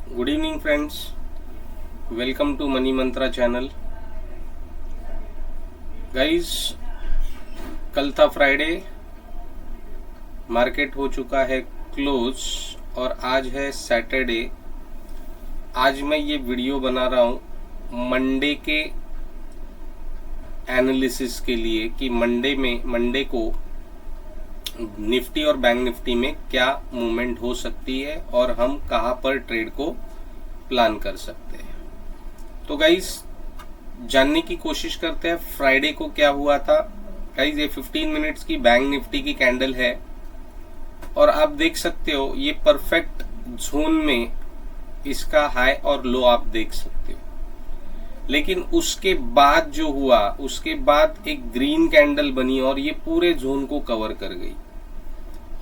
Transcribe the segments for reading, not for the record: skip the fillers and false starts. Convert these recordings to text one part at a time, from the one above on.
Good evening friends, welcome to money mantra channel. Guys, कल था Friday, market हो चुका है क्लोज और आज है सैटरडे। आज मैं ये वीडियो बना रहा हूँ मंडे के एनालिसिस के लिए कि मंडे को निफ्टी और बैंक निफ्टी में क्या मूवमेंट हो सकती है और हम कहां पर ट्रेड को प्लान कर सकते हैं। तो गाइस, जानने की कोशिश करते हैं फ्राइडे को क्या हुआ था। गाइस, ये 15 मिनट्स की बैंक निफ्टी की कैंडल है और आप देख सकते हो ये परफेक्ट जोन में इसका हाई और लो आप देख सकते हो। लेकिन उसके बाद जो हुआ, उसके बाद एक ग्रीन कैंडल बनी और ये पूरे जोन को कवर कर गई।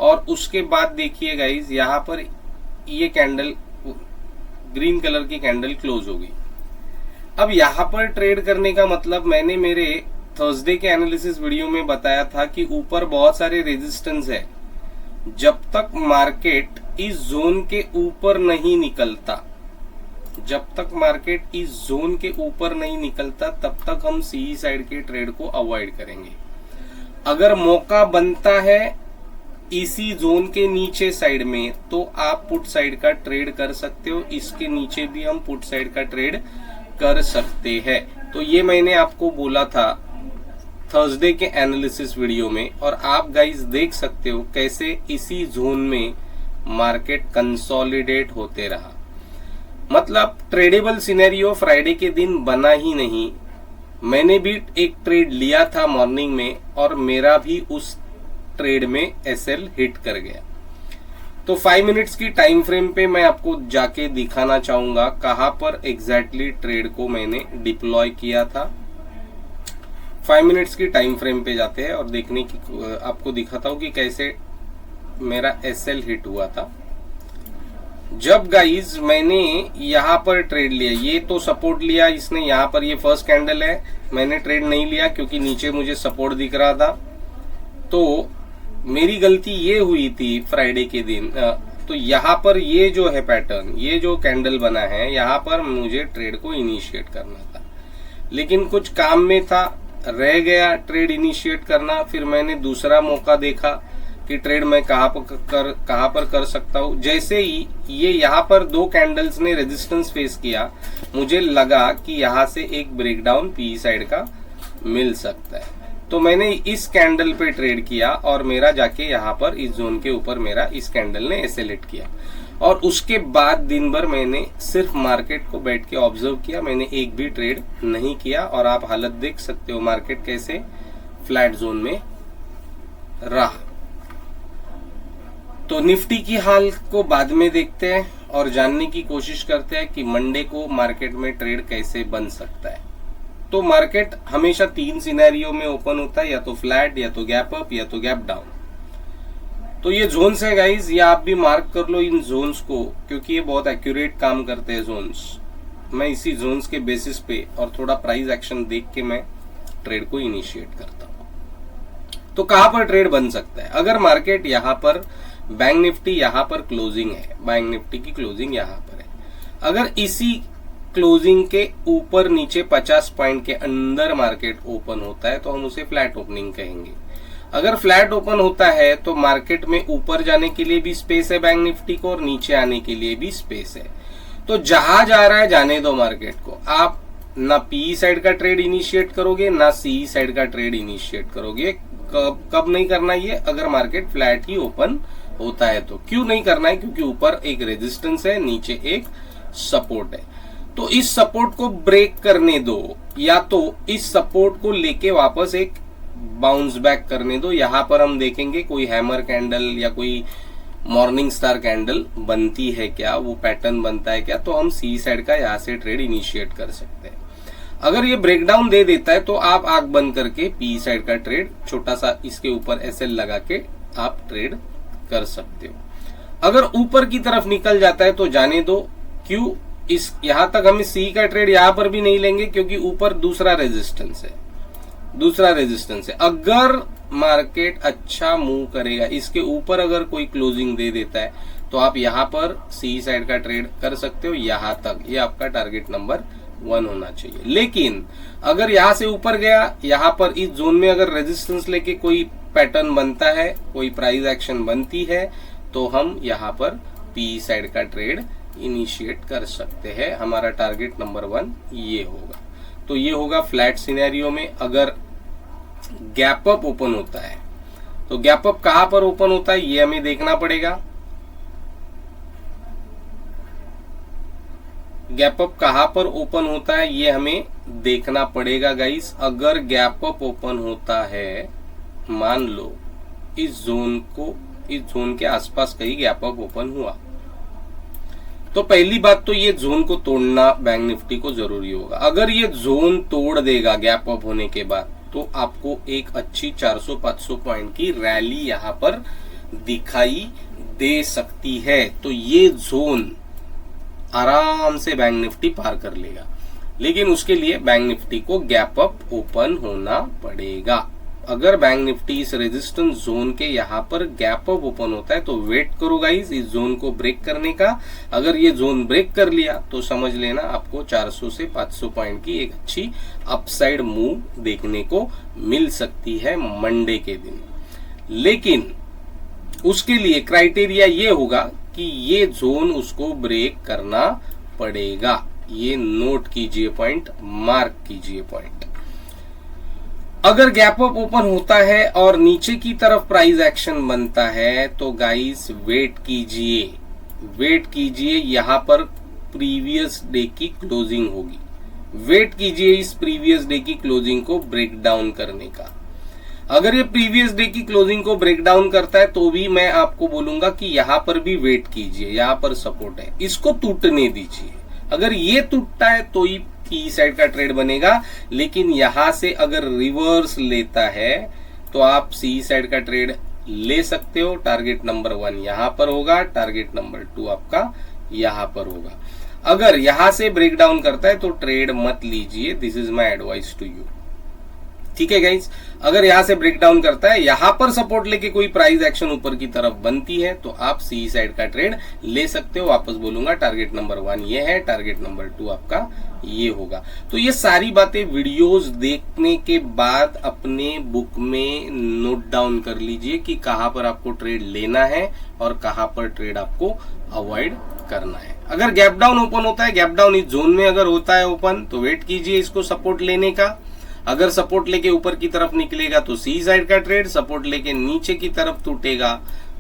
और उसके बाद देखिए गाइज, यहाँ पर ये कैंडल, ग्रीन कलर की कैंडल क्लोज हो गई। अब यहाँ पर ट्रेड करने का मतलब, मैंने मेरे थर्सडे के एनालिसिस वीडियो में बताया था कि ऊपर बहुत सारे रेजिस्टेंस है। जब तक मार्केट इस जोन के ऊपर नहीं निकलता, तब तक हम सी साइड के ट्रेड को अवॉइड करेंगे। अगर मौका बनता है इसी जोन के नीचे साइड में, तो आप पुट साइड का ट्रेड कर सकते हो। इसके नीचे भी हम पुट साइड का ट्रेड कर सकते हैं। तो ये मैंने आपको बोला था थर्सडे के एनालिसिस वीडियो में, और आप गाइस देख सकते हो कैसे इसी जोन में मार्केट कंसोलिडेट होते रहा। मतलब ट्रेडेबल सिनेरियो फ्राइडे के दिन बना ही नहीं। मैंने भी एक ट्रेड लिया था मॉर्निंग में और मेरा भी उस ट्रेड में एसएल हिट कर गया। तो 5 मिनट्स की टाइम फ्रेम पे मैं आपको जाके दिखाना चाहूंगा कहां पर एग्जैक्टली ट्रेड को मैंने डिप्लॉय किया था। 5 मिनट्स की टाइम फ्रेम पे जाते हैं और देखने की आपको दिखाता हूं कि कैसे मेरा एसएल हिट हुआ था। जब गाइज मैंने यहाँ पर ट्रेड लिया, ये तो सपोर्ट लिया इसने, यहाँ पर ये फर्स्ट कैंडल है, मैंने ट्रेड नहीं लिया क्योंकि नीचे मुझे सपोर्ट दिख रहा था। तो मेरी गलती ये हुई थी फ्राइडे के दिन। तो यहाँ पर ये जो है पैटर्न, ये जो कैंडल बना है, यहाँ पर मुझे ट्रेड को इनिशिएट करना था, लेकिन कुछ काम में था, रह गया ट्रेड इनिशिएट करना। फिर मैंने दूसरा मौका देखा कि ट्रेड मैं कहां पर कर सकता हूं। जैसे ही ये यहाँ पर 2 कैंडल्स ने रेजिस्टेंस फेस किया, मुझे लगा कि यहाँ से एक ब्रेकडाउन पी साइड का मिल सकता है। तो मैंने इस कैंडल पे ट्रेड किया और मेरा जाके यहाँ पर इस जोन के ऊपर मेरा इस कैंडल ने एसेलेट किया। और उसके बाद दिन भर मैंने सिर्फ मार्केट को बैठ के ऑब्जर्व किया, मैंने एक भी ट्रेड नहीं किया। और आप हालत देख सकते हो मार्केट कैसे फ्लैट जोन में रहा। तो निफ्टी की हाल को बाद में देखते हैं और जानने की कोशिश करते हैं कि मंडे को मार्केट में ट्रेड कैसे बन सकता है। तो मार्केट हमेशा 3 सिनेरियो में ओपन होता है, या तो फ्लैट, या तो गैप अप, या तो गैप डाउन। तो ये जोन्स है गाइज, ये आप भी मार्क कर लो इन जोन्स को, क्योंकि ये बहुत एक्यूरेट काम करते हैं जोन्स। मैं इसी जोन्स के बेसिस पे और थोड़ा प्राइस एक्शन देख के मैं ट्रेड को इनिशिएट करता हूं। तो कहां पर ट्रेड बन सकता है? अगर मार्केट यहाँ पर, बैंक निफ्टी यहाँ पर क्लोजिंग है, बैंक निफ्टी की क्लोजिंग यहाँ पर है, अगर इसी क्लोजिंग के ऊपर नीचे 50 पॉइंट के अंदर मार्केट ओपन होता है तो हम उसे फ्लैट ओपनिंग कहेंगे। अगर फ्लैट ओपन होता है तो मार्केट में ऊपर जाने के लिए भी स्पेस है बैंक निफ्टी को, और नीचे आने के लिए भी स्पेस है। तो जहां जा रहा है जाने दो मार्केट को। आप ना पी साइड का ट्रेड इनिशिएट करोगे, ना सी साइड का ट्रेड इनिशिएट करोगे। कब नहीं करना ये? अगर मार्केट फ्लैट ही ओपन होता है तो। क्यों नहीं करना है? क्योंकि ऊपर एक रेजिस्टेंस है, नीचे एक सपोर्ट है। तो इस सपोर्ट को ब्रेक करने दो, या तो इस सपोर्ट को लेके वापस एक बाउंस बैक करने दो। यहां पर हम देखेंगे कोई हैमर कैंडल या कोई मॉर्निंग स्टार कैंडल बनती है क्या, वो पैटर्न बनता है क्या, तो हम सी साइड का यहां से ट्रेड इनिशिएट कर सकते हैं। अगर ये ब्रेकडाउन दे देता है तो आप आंख बंद करके पी साइड का ट्रेड छोटा सा इसके ऊपर एसएल लगा के आप ट्रेड कर सकते हो। अगर ऊपर की तरफ निकल जाता है तो जाने दो। क्यों? इस यहां तक हम सी का ट्रेड यहां पर भी नहीं लेंगे, क्योंकि ऊपर दूसरा रेजिस्टेंस है। अगर मार्केट अच्छा मूव करेगा, इसके ऊपर अगर कोई क्लोजिंग दे देता है तो आप यहाँ पर सी साइड का ट्रेड कर सकते हो यहाँ तक। ये आपका टारगेट नंबर 1 होना चाहिए। लेकिन अगर यहाँ से ऊपर गया, यहाँ पर इस जोन में अगर रेजिस्टेंस लेके कोई पैटर्न बनता है, कोई प्राइस एक्शन बनती है, तो हम यहाँ पर पी साइड का ट्रेड इनिशिएट कर सकते हैं। हमारा टारगेट नंबर 1 ये होगा। तो ये होगा फ्लैट सिनेरियो में। अगर गैप अप ओपन होता है तो गैप अप कहां पर ओपन होता है ये हमें देखना पड़ेगा। गैप अप कहां पर ओपन होता है ये हमें देखना पड़ेगा गाइस। अगर गैप अप ओपन होता है, मान लो इस जोन के आसपास कहीं गैप अप ओपन हुआ, तो पहली बात तो ये जोन को तोड़ना बैंक निफ्टी को जरूरी होगा। अगर ये जोन तोड़ देगा गैप अप होने के बाद, तो आपको एक अच्छी 400-500 पॉइंट की रैली यहां पर दिखाई दे सकती है। तो ये जोन आराम से बैंक निफ्टी पार कर लेगा, लेकिन उसके लिए बैंक निफ्टी को गैप अप ओपन होना पड़ेगा। अगर बैंक निफ्टी इस रेजिस्टेंस जोन के यहाँ पर गैप अप ओपन होता है तो वेट करो गाइस इस जोन को ब्रेक करने का। अगर ये जोन ब्रेक कर लिया तो समझ लेना आपको 400 से 500 पॉइंट की एक अच्छी अपसाइड मूव देखने को मिल सकती है मंडे के दिन। लेकिन उसके लिए क्राइटेरिया ये होगा कि ये जोन उसको ब्रेक करना पड़ेगा। ये नोट कीजिए पॉइंट, मार्क कीजिए पॉइंट। अगर गैप अप ओपन होता है और नीचे की तरफ प्राइस एक्शन बनता है तो गाइस वेट कीजिए यहां पर प्रीवियस डे की क्लोजिंग होगी। वेट कीजिए इस प्रीवियस डे की क्लोजिंग को ब्रेक डाउन करने का। अगर ये प्रीवियस डे की क्लोजिंग को ब्रेक डाउन करता है तो भी मैं आपको बोलूंगा कि यहां पर भी वेट कीजिए, यहां पर सपोर्ट है, इसको टूटने दीजिए। अगर ये टूटता है तो ही पी साइड का ट्रेड बनेगा। लेकिन यहां से अगर रिवर्स लेता है तो आप सी साइड का ट्रेड ले सकते हो। टारगेट नंबर 1 यहां पर होगा, टारगेट नंबर 2 आपका यहां पर होगा। अगर यहां से ब्रेक डाउन करता है तो ट्रेड मत लीजिए, this is my advice to you. ठीक है गाइस, अगर यहां से ब्रेक डाउन करता है, यहां पर सपोर्ट लेके कोई प्राइस एक्शन ऊपर की तरफ बनती है तो आप सी साइड का ट्रेड ले सकते हो। वापस बोलूंगा टारगेट नंबर 1 ये है, टारगेट नंबर 2 आपका ये होगा। तो ये सारी बातें वीडियोस देखने के बाद अपने बुक में नोट डाउन कर लीजिए कि कहां पर आपको ट्रेड लेना है और कहां पर ट्रेड आपको अवॉइड करना है। अगर गैप डाउन ओपन होता है, गैप डाउन इस जोन में अगर होता है ओपन, तो वेट कीजिए इसको सपोर्ट लेने का। अगर सपोर्ट लेके ऊपर की तरफ निकलेगा तो सी साइड का ट्रेड, सपोर्ट लेके नीचे की तरफ टूटेगा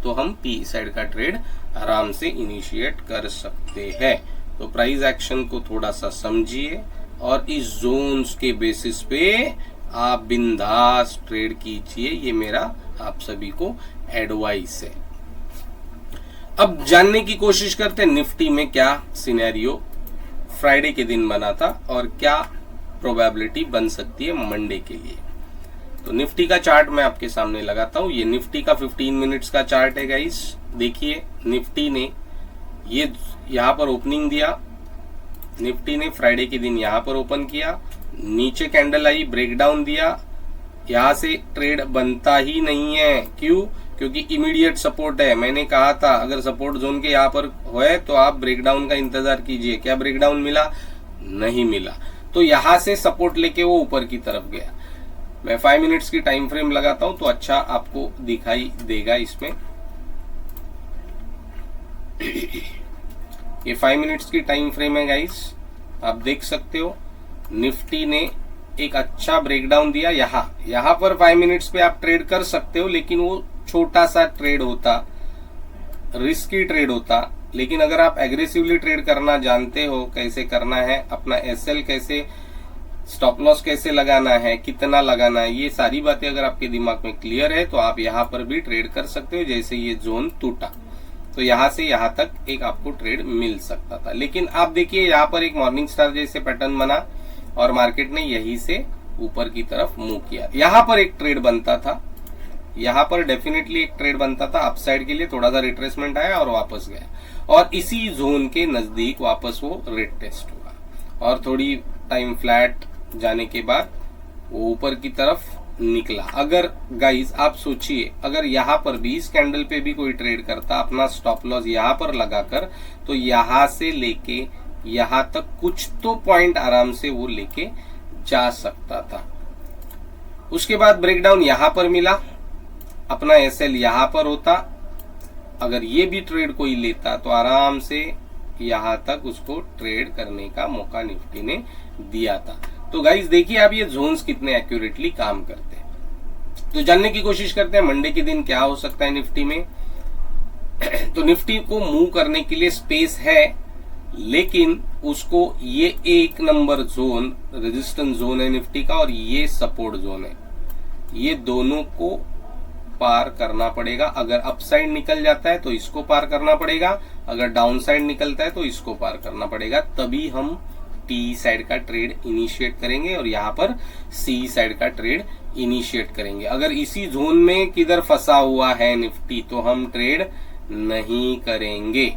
तो हम पी साइड का ट्रेड आराम से इनिशिएट कर सकते हैं। तो प्राइस एक्शन को थोड़ा सा समझिए और इस जोन्स के बेसिस पे आप बिंदास ट्रेड कीजिए, ये मेरा आप सभी को एडवाइस है। अब जानने की कोशिश करते हैं निफ्टी में क्या सिनेरियो फ्राइडे के दिन बना था और क्या प्रोबेबिलिटी बन सकती है मंडे के लिए। तो निफ्टी का चार्ट मैं आपके सामने लगाता हूं। ये निफ्टी का 15 मिनट्स का चार्ट है गाइस। देखिए निफ्टी ने ये यहां पर ओपनिंग दिया, निफ्टी ने फ्राइडे के दिन यहां पर ओपन किया, नीचे कैंडल आई, ब्रेकडाउन दिया, यहां से ट्रेड बनता ही नहीं है। क्यों? क्योंकि इमीडिएट सपोर्ट है। मैंने कहा था अगर सपोर्ट जोन के यहां पर है तो आप ब्रेकडाउन का इंतजार कीजिए। क्या ब्रेकडाउन मिला? नहीं मिला। तो यहां से सपोर्ट लेके वो ऊपर की तरफ गया। मैं 5 मिनट्स की टाइम फ्रेम लगाता हूं तो अच्छा आपको दिखाई देगा इसमें। ये 5 मिनट्स की टाइम फ्रेम है गाइस, आप देख सकते हो निफ्टी ने एक अच्छा ब्रेकडाउन दिया। यहां पर 5 मिनट्स पे आप ट्रेड कर सकते हो, लेकिन वो छोटा सा ट्रेड होता, रिस्की ट्रेड होता। लेकिन अगर आप एग्रेसिवली ट्रेड करना जानते हो, कैसे करना है, अपना एसएल कैसे, स्टॉप लॉस कैसे लगाना है, कितना लगाना है, ये सारी बातें अगर आपके दिमाग में क्लियर है तो आप यहां पर भी ट्रेड कर सकते हो। जैसे ये जोन टूटा तो यहां से यहां तक एक आपको ट्रेड मिल सकता था। लेकिन आप देखिए यहां पर एक मॉर्निंग स्टार जैसे पैटर्न बना और मार्केट ने यहीं से ऊपर की तरफ मूव किया। यहां पर एक ट्रेड बनता था, यहां पर डेफिनेटली एक ट्रेड बनता था अपसाइड के लिए। थोड़ा सा रिट्रेसमेंट आया और वापस गया और इसी जोन के नजदीक वापस वो रेड टेस्ट हुआ और थोड़ी टाइम फ्लैट जाने के बाद वो ऊपर की तरफ निकला। अगर गाइस आप सोचिए, अगर यहां पर भी इस कैंडल पे भी कोई ट्रेड करता अपना स्टॉप लॉस यहां पर लगाकर, तो यहां से लेके यहां तक कुछ तो पॉइंट आराम से वो लेके जा सकता था। उसके बाद ब्रेकडाउन यहां पर मिला, अपना एसएल यहां पर होता, अगर ये भी ट्रेड कोई लेता तो आराम से यहां तक उसको ट्रेड करने का मौका निफ्टी ने दिया था। तो गाइस देखिए आप ये जोन्स कितने एक्यूरेटली काम करते हैं। तो जानने की कोशिश करते हैं मंडे के दिन क्या हो सकता है निफ्टी में। तो निफ्टी को मूव करने के लिए स्पेस है, लेकिन उसको ये 1 नंबर जोन रेजिस्टेंस जोन है निफ्टी का और ये सपोर्ट जोन है, ये दोनों को पार करना पड़ेगा। अगर अपसाइड निकल जाता है तो इसको पार करना पड़ेगा, अगर डाउन साइड निकलता है तो इसको पार करना पड़ेगा, तभी हम टी साइड का ट्रेड इनिशिएट करेंगे और यहां पर सी साइड का ट्रेड इनिशिएट करेंगे। अगर इसी जोन में किधर फंसा हुआ है निफ्टी तो हम ट्रेड नहीं करेंगे,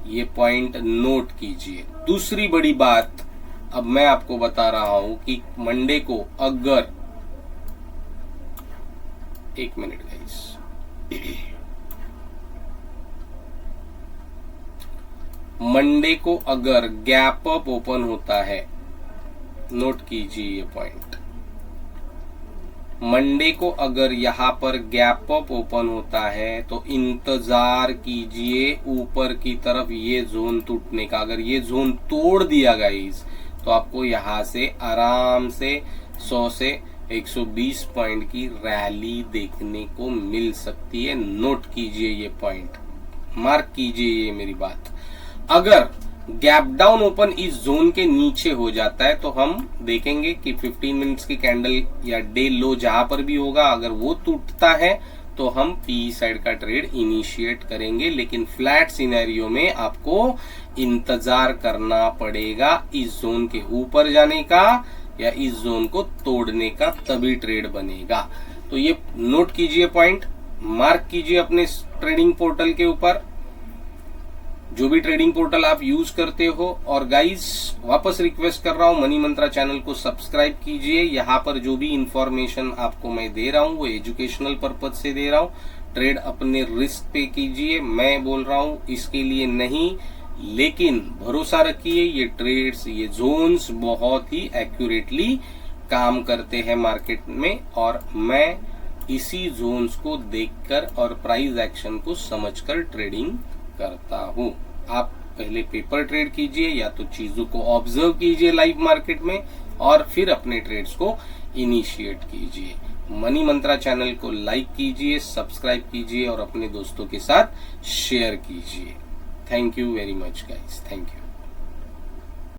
ये पॉइंट नोट कीजिए। दूसरी बड़ी बात अब मैं आपको बता रहा हूं कि मंडे को अगर, एक मिनट गाइस, मंडे को अगर गैप अप ओपन होता है, नोट कीजिए ये पॉइंट, मंडे को अगर यहां पर गैप अप ओपन होता है तो इंतजार कीजिए ऊपर की तरफ ये जोन टूटने का। अगर ये जोन तोड़ दिया गाइस तो आपको यहां से आराम से 100 से 120 पॉइंट की रैली देखने को मिल सकती है। नोट कीजिए ये पॉइंट, मार्क कीजिए ये मेरी बात। अगर गैप डाउन ओपन इस जोन के नीचे हो जाता है तो हम देखेंगे कि 15 मिनट्स की कैंडल या डे लो जहां पर भी होगा, अगर वो टूटता है तो हम पी साइड का ट्रेड इनिशिएट करेंगे। लेकिन फ्लैट सिनेरियो में आपको इंतजार करना पड़ेगा इस जोन के ऊपर जाने का या इस जोन को तोड़ने का, तभी ट्रेड बनेगा। तो ये नोट कीजिए पॉइंट, मार्क कीजिए अपने ट्रेडिंग पोर्टल के ऊपर, जो भी ट्रेडिंग पोर्टल आप यूज करते हो। और गाइस वापस रिक्वेस्ट कर रहा हूं, मनी मंत्रा चैनल को सब्सक्राइब कीजिए। यहाँ पर जो भी इंफॉर्मेशन आपको मैं दे रहा हूं वो एजुकेशनल पर्पज से दे रहा हूं। ट्रेड अपने रिस्क पे कीजिए, मैं बोल रहा हूं इसके लिए नहीं, लेकिन भरोसा रखिए ये ट्रेड्स, ये जोन्स बहुत ही एक्यूरेटली काम करते हैं मार्केट में, और मैं इसी जोन्स को देखकर और प्राइस एक्शन को समझकर ट्रेडिंग करता हूं। आप पहले पेपर ट्रेड कीजिए या तो चीजों को ऑब्जर्व कीजिए लाइव मार्केट में और फिर अपने ट्रेड्स को इनिशिएट कीजिए। मनी मंत्रा चैनल को लाइक कीजिए, सब्सक्राइब कीजिए और अपने दोस्तों के साथ शेयर कीजिए। Thank you very much guys, thank you.